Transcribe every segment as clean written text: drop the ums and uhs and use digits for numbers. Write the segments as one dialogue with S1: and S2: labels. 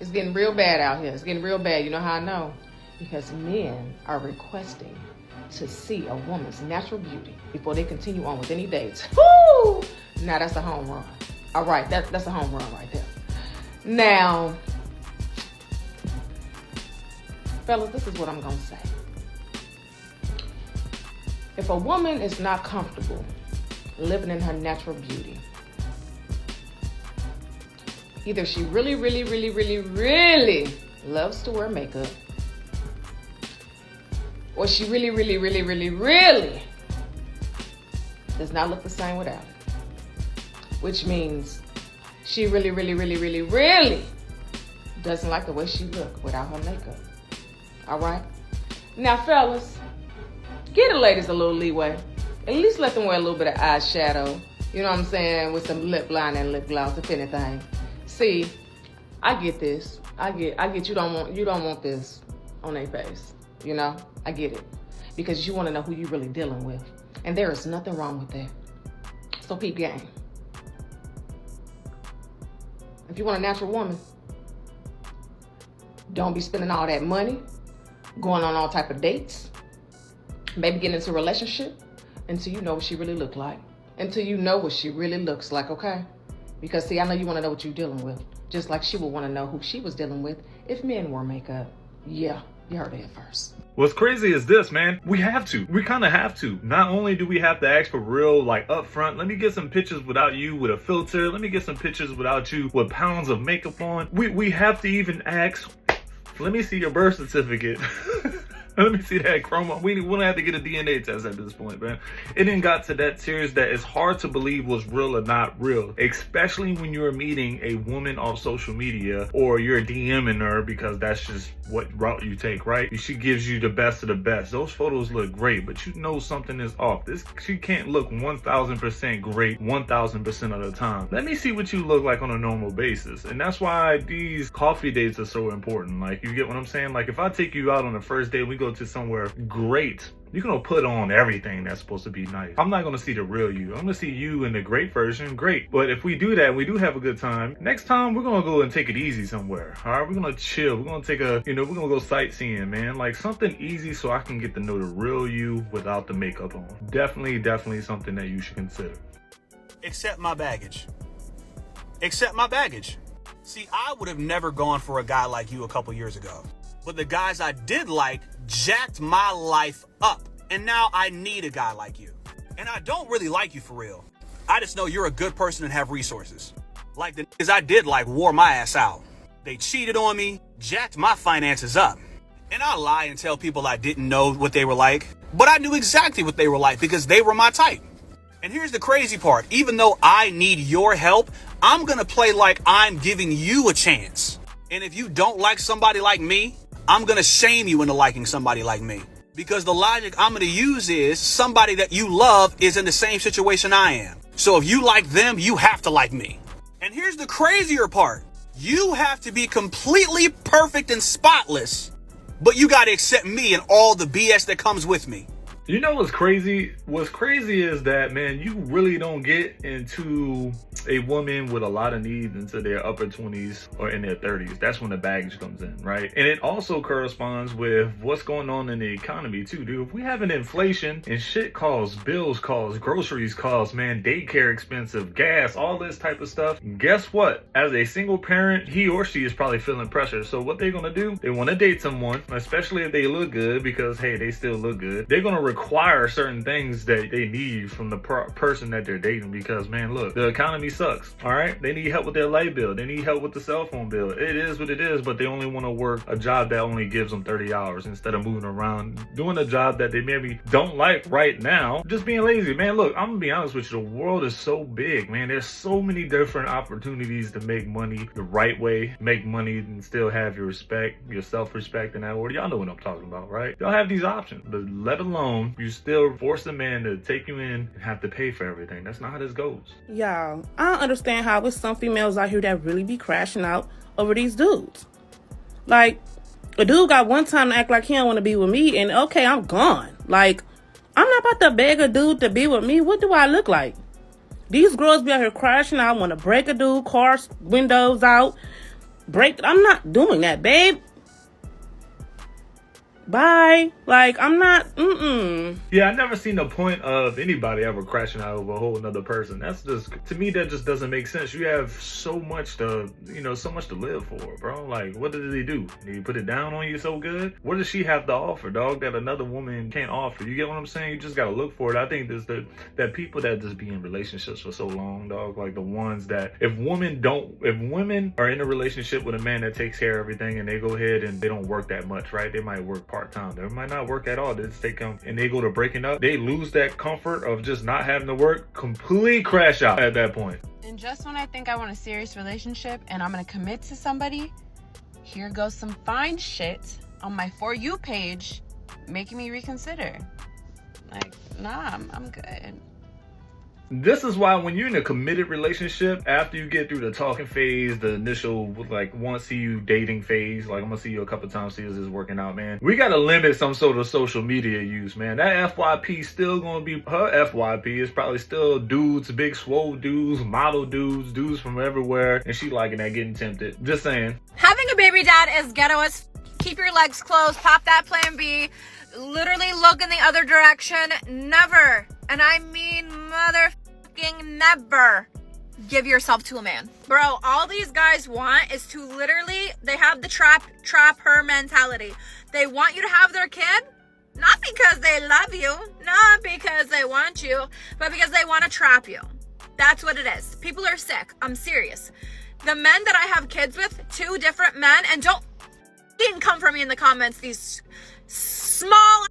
S1: It's getting real bad out here. It's getting real bad. You know how I know? Because men are requesting to see a woman's natural beauty before they continue on with any dates. Woo! Now that's a home run. All right, that's a home run right there. Now, fellas, this is what I'm gonna say. If a woman is not comfortable living in her natural beauty, either she really loves to wear makeup, or she really does not look the same without it. Which means she really doesn't like the way she look without her makeup. All right? Now, fellas, give the ladies a little leeway. At least let them wear a little bit of eyeshadow. You know what I'm saying? With some lip liner and lip gloss, if anything. See, I get this. I get you don't want this on their face. You know? I get it. Because you want to know who you're really dealing with. And there is nothing wrong with that. So peep game. If you want a natural woman, don't be spending all that money, going on all type of dates, maybe getting into a relationship until you know what she really look like. Until you know what she really looks like, okay? Because see, I know you want to know what you're dealing with. Just like she would want to know who she was dealing with if men wore makeup. Yeah, you heard it first.
S2: What's crazy is this, man. We kind of have to. Not only do we have to ask for real, like up front, let me get some pictures without you with a filter. Let me get some pictures without you with pounds of makeup on. We have to even ask, let me see your birth certificate. Let me see that chroma. We don't have to get a DNA test at this point, man. It didn't got to that serious that it's hard to believe what's real or not real, especially when you're meeting a woman off social media or you're DMing her because that's just what route you take, right? She gives you the best of the best. Those photos look great, but you know something is off. She can't look 1,000% great 1,000% of the time. Let me see what you look like on a normal basis. And that's why these coffee dates are so important. Like, you get what I'm saying? Like, if I take you out on the first date, we go to somewhere great, you're gonna put on everything that's supposed to be nice. I'm not gonna see the real you. I'm gonna see you in the great version, great. But if we do that, we do have a good time. Next time, we're gonna go and take it easy somewhere. All right, we're gonna chill. We're gonna take we're gonna go sightseeing, man. Like something easy so I can get to know the real you without the makeup on. Definitely something that you should consider.
S3: Accept my baggage. Accept my baggage. See, I would have never gone for a guy like you a couple years ago. But the guys I did like jacked my life up. And now I need a guy like you. And I don't really like you for real. I just know you're a good person and have resources. Like the niggas I did like wore my ass out. They cheated on me, jacked my finances up. And I lie and tell people I didn't know what they were like. But I knew exactly what they were like because they were my type. And here's the crazy part. Even though I need your help, I'm gonna play like I'm giving you a chance. And if you don't like somebody like me, I'm gonna shame you into liking somebody like me. Because the logic I'm gonna use is somebody that you love is in the same situation I am. So if you like them, you have to like me. And here's the crazier part. You have to be completely perfect and spotless, but you gotta accept me and all the BS that comes with me.
S2: You know what's crazy? What's crazy is that, man, you really don't get into a woman with a lot of needs until their upper 20s or in their 30s. That's when the baggage comes in, right? And it also corresponds with what's going on in the economy too, dude. If we have an inflation and shit costs, bills costs, groceries costs, man, daycare expensive, gas, all this type of stuff, guess what? As a single parent, he or she is probably feeling pressure. So what they're gonna do, they wanna date someone, especially if they look good, because hey, they still look good. They're gonna require certain things that they need from the person that they're dating because, man, look, the economy sucks, all right? They need help with their light bill. They need help with the cell phone bill. It is what it is, but they only want to work a job that only gives them 30 hours instead of moving around, doing a job that they maybe don't like right now, just being lazy. Man, look, I'm gonna be honest with you. The world is so big, man. There's so many different opportunities to make money the right way, make money and still have your respect, your self-respect in that order. Y'all know what I'm talking about, right? Y'all have these options, but let alone you still force a man to take you in and have to pay for everything. That's not how this goes.
S4: Y'all, I don't understand how there's some females out here that really be crashing out over these dudes. Like, a dude got one time to act like he don't want to be with me, and okay, I'm gone. Like, I'm not about to beg a dude to be with me. What do I look like? These girls be out here crashing out, want to break a dude, car windows out, I'm not doing that, babe. Bye. Like, I'm not,
S2: Yeah, I never seen the point of anybody ever crashing out over a whole another person. That's just, to me, that just doesn't make sense. You have so much to live for, bro. Like, what did he do? Did he put it down on you so good? What does she have to offer, dog, that another woman can't offer? You get what I'm saying? You just gotta look for it. I think there's that people that just be in relationships for so long, dog, like the ones that, if women are in a relationship with a man that takes care of everything and they go ahead and they don't work that much, right? They might work part-time. They might not work at all. They just take them and they go to breaking up. They lose that comfort of just not having to work, completely crash out at that point.
S5: And just when I think I want a serious relationship and I'm gonna commit to somebody, here goes some fine shit on my For You page making me reconsider. Like, nah, I'm good.
S2: This is why when you're in a committed relationship, after you get through the talking phase, the initial, like, want to see you dating phase, like, I'm gonna see you a couple times, see if this is working out, man. We gotta limit some sort of social media use, man. That FYP still gonna be, her FYP is probably still dudes, big swole dudes, model dudes from everywhere, and she liking that, getting tempted. Just saying.
S6: Having a baby dad is ghetto as keep your legs closed, pop that plan B, literally look in the other direction, never, and I mean motherfucking never, give yourself to a man. Bro, all these guys want is to literally, they have the trap her mentality. They want you to have their kid, not because they love you, not because they want you, but because they want to trap you. That's what it is. People are sick. I'm serious. The men that I have kids with, 2 different men, and don't come for me in the comments, these small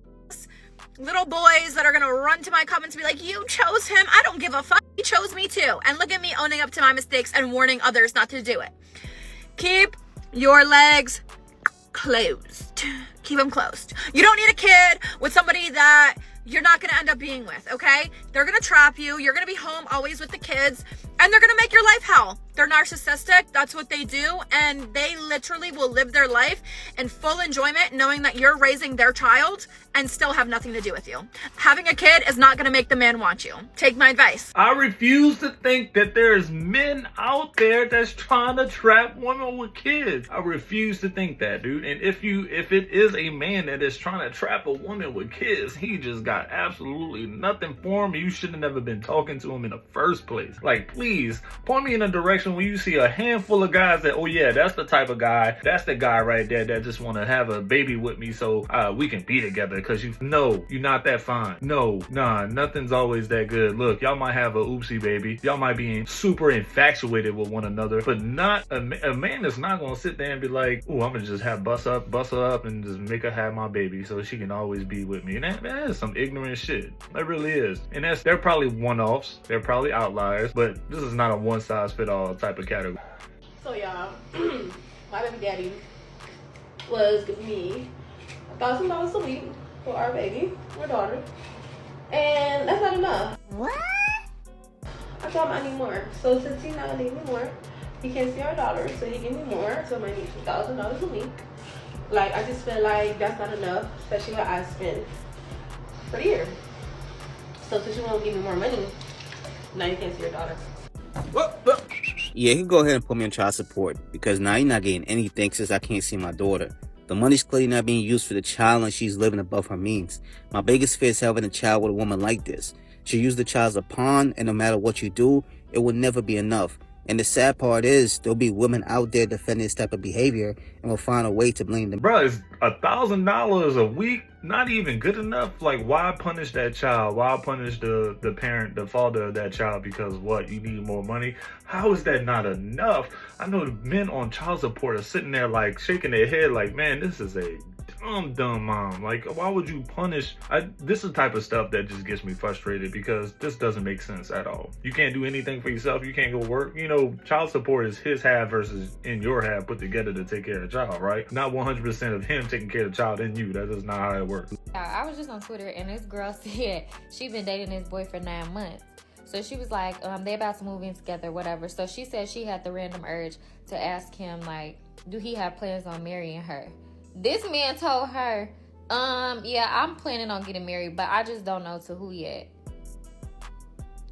S6: little boys that are gonna run to my comments and be like, you chose him. I don't give a fuck. He chose me too. And look at me owning up to my mistakes and warning others not to do it. Keep your legs closed. Keep them closed. You don't need a kid with somebody that you're not gonna end up being with, okay? They're gonna trap you. You're gonna be home always with the kids, and they're gonna make your life hell. They're narcissistic. That's what they do. And they literally will live their life in full enjoyment knowing that you're raising their child and still have nothing to do with you. Having a kid is not going to make the man want you. Take my advice.
S2: I refuse to think that there's men out there that's trying to trap women with kids. I refuse to think that, dude. And if it is a man that is trying to trap a woman with kids, he just got absolutely nothing for him. You should have never been talking to him in the first place. Like, please point me in a direction when you see a handful of guys that, oh yeah, that's the type of guy, that's the guy right there that just want to have a baby with me so we can be together, because you're not that fine. Nothing's always that good. Look, y'all might have a oopsie baby, y'all might be super infatuated with one another, but not a man is not gonna sit there and be like, oh, I'm gonna just have bust her up and just make her have my baby so she can always be with me. And that is some ignorant shit. That really is. And they're probably one-offs, they're probably outliers, but this is not a one-size-fit-all type of category.
S4: So y'all, my baby daddy was giving me $1,000 a week for our baby, our daughter, and that's not enough.
S6: What?
S4: I thought I need more. So since he's not gonna give me more, he can't see our daughter, so he give me more. So I might need $2,000 a week. Like, I just feel like that's not enough, especially what I spend for the year. So since you won't give me more money, now you can't see your daughter.
S7: Yeah, you can go ahead and put me on child support, because now you're not getting anything since I can't see my daughter. The money's clearly not being used for the child, and she's living above her means. My biggest fear is having a child with a woman like this. She used the child as a pawn, and no matter what you do, it will never be enough. And the sad part is, there'll be women out there defending this type of behavior and will find a way to blame them.
S2: Bro, is $1,000 a week not even good enough? Like, why punish that child? Why punish the parent, the father of that child? Because what, you need more money? How is that not enough? I know the men on child support are sitting there like shaking their head like, man, this is a dumb mom. Like, why would you punish? This is the type of stuff that just gets me frustrated, because this doesn't make sense at all. You can't do anything for yourself. You can't go work. You know, child support is his half versus in your half put together to take care of the child, right? Not 100% of him taking care of the child and you. That is not how it works.
S8: I was just on Twitter, and this girl said she's been dating this boy for 9 months. So she was like, they about to move in together, whatever. So she said she had the random urge to ask him, like, do he have plans on marrying her? This man told her, yeah, I'm planning on getting married, but I just don't know to who yet.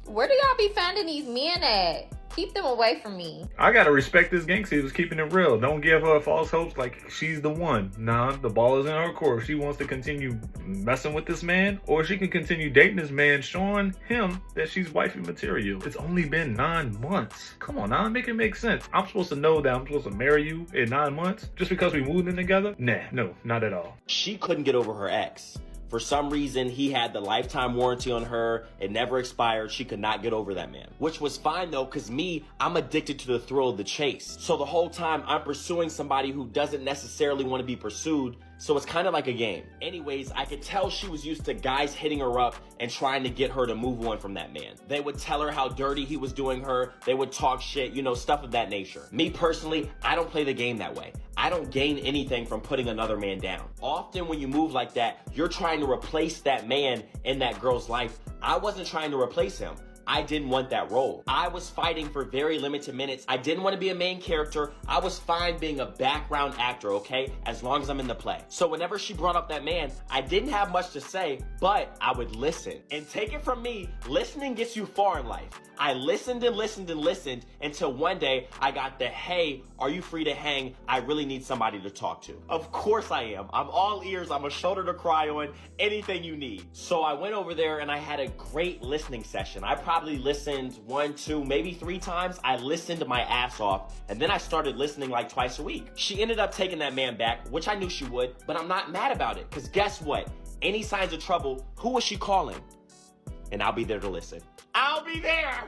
S8: Where do y'all be finding these men at? Keep them away from me.
S2: I gotta respect this gangster. He was keeping it real. Don't give her false hopes like she's the one. Nah, the ball is in her court. If she wants to continue messing with this man, or she can continue dating this man, showing him that she's wifey material. It's only been 9 months. Come on now, make it make sense. I'm supposed to know that I'm supposed to marry you in 9 months just because we moved in together? Nah, no, not at all.
S9: She couldn't get over her ex. For some reason, he had the lifetime warranty on her. It never expired. She could not get over that man. Which was fine though, because me, I'm addicted to the thrill of the chase. So the whole time I'm pursuing somebody who doesn't necessarily want to be pursued. So it's kind of like a game. Anyways, I could tell she was used to guys hitting her up and trying to get her to move on from that man. They would tell her how dirty he was doing her. They would talk shit, you know, stuff of that nature. Me personally, I don't play the game that way. I don't gain anything from putting another man down. Often when you move like that, you're trying to replace that man in that girl's life. I wasn't trying to replace him. I didn't want that role. I was fighting for very limited minutes. I didn't want to be a main character. I was fine being a background actor, okay? As long as I'm in the play. So whenever she brought up that man, I didn't have much to say, but I would listen. And take it from me, listening gets you far in life. I listened and listened and listened until one day I got the, hey, are you free to hang? I really need somebody to talk to. Of course I am. I'm all ears. I'm a shoulder to cry on, anything you need. So I went over there and I had a great listening session. I probably listened 1, 2, maybe 3 times. I listened my ass off, and then I started listening like twice a week. She ended up taking that man back, which I knew she would, but I'm not mad about it, because guess what? Any signs of trouble, who was she calling? And I'll be there to listen. I'll be there.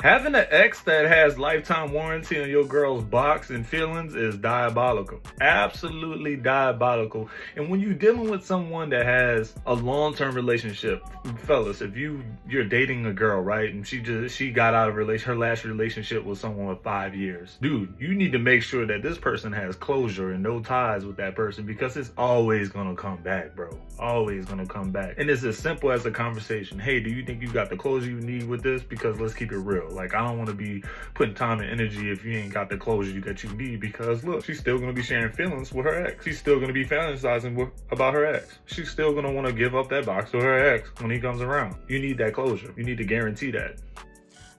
S2: Having an ex that has lifetime warranty on your girl's box and feelings is diabolical. Absolutely diabolical. And when you're dealing with someone that has a long-term relationship, fellas, if you're dating a girl, right, and she got out of her last relationship with someone with 5 years, dude, you need to make sure that this person has closure and no ties with that person, because it's always gonna come back, bro. Always gonna come back. And it's as simple as a conversation. Hey, do you think you got the closure you need with this? Because let's keep it real. Like, I don't want to be putting time and energy if you ain't got the closure that you need, because look, she's still going to be sharing feelings with her ex. She's still going to be fantasizing about her ex. She's still going to want to give up that box to her ex when he comes around. You need that closure. You need to guarantee that.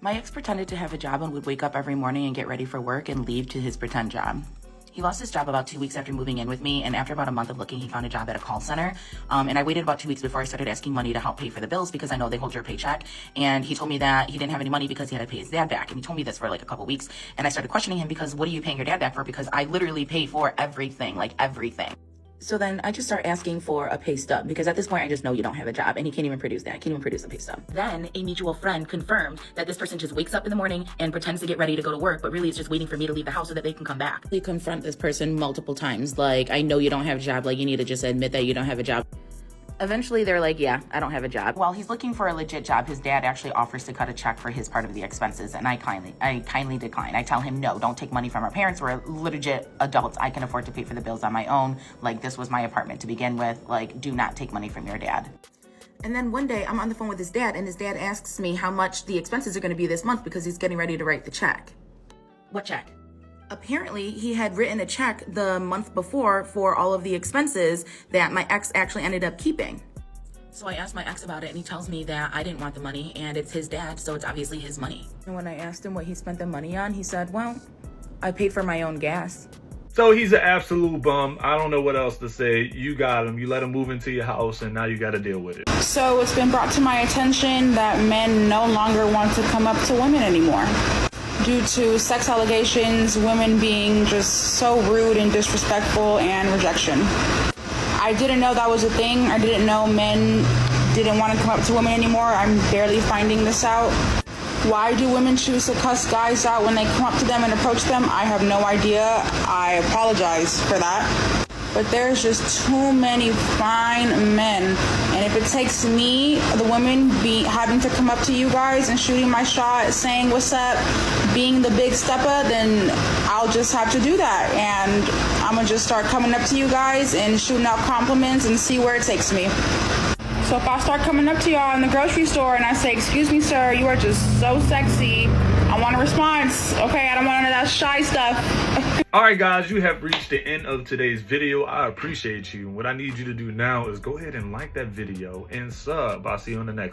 S10: My ex pretended to have a job and would wake up every morning and get ready for work and leave to his pretend job. He lost his job about 2 weeks after moving in with me, and after about a month of looking, he found a job at a call center. And I waited about 2 weeks before I started asking money to help pay for the bills, because I know they hold your paycheck. And he told me that he didn't have any money because he had to pay his dad back. And he told me this for like a couple weeks. And I started questioning him, because what are you paying your dad back for? Because I literally pay for everything, like everything. So then I just start asking for a pay stub, because at this point I just know you don't have a job, and he can't even produce that. Can't even produce a pay stub. Then a mutual friend confirmed that this person just wakes up in the morning and pretends to get ready to go to work, but really is just waiting for me to leave the house so that they can come back. They confront this person multiple times, like, I know you don't have a job, like, you need to just admit that you don't have a job. Eventually, they're like, yeah, I don't have a job. While he's looking for a legit job, his dad actually offers to cut a check for his part of the expenses, and I kindly decline. I tell him, no, don't take money from our parents. We're legit adults. I can afford to pay for the bills on my own. Like, this was my apartment to begin with. Like, do not take money from your dad. And then one day, I'm on the phone with his dad, and his dad asks me how much the expenses are going to be this month, because he's getting ready to write the check. What check? Apparently, he had written a check the month before for all of the expenses that my ex actually ended up keeping. So I asked my ex about it, and he tells me that I didn't want the money, and it's his dad, so it's obviously his money. And when I asked him what he spent the money on, he said, well, I paid for my own gas.
S2: So he's an absolute bum. I don't know what else to say. You got him. You let him move into your house, and now you got to deal with it.
S11: So it's been brought to my attention that men no longer want to come up to women anymore, due to sex allegations, women being just so rude and disrespectful, and rejection. I didn't know that was a thing. I didn't know men didn't want to come up to women anymore. I'm barely finding this out. Why do women choose to cuss guys out when they come up to them and approach them? I have no idea. I apologize for that. But there's just too many fine men. And if it takes me, the women, having to come up to you guys and shooting my shot, saying what's up, being the big stepper, then I'll just have to do that. And I'm gonna just start coming up to you guys and shooting out compliments and see where it takes me. So if I start coming up to y'all in the grocery store and I say, excuse me, sir, you are just so sexy, I want a response, okay? I don't want none of that shy stuff.
S2: All right, guys, you have reached the end of today's video. I appreciate you. What I need you to do now is go ahead and like that video and sub. I'll see you on the next one.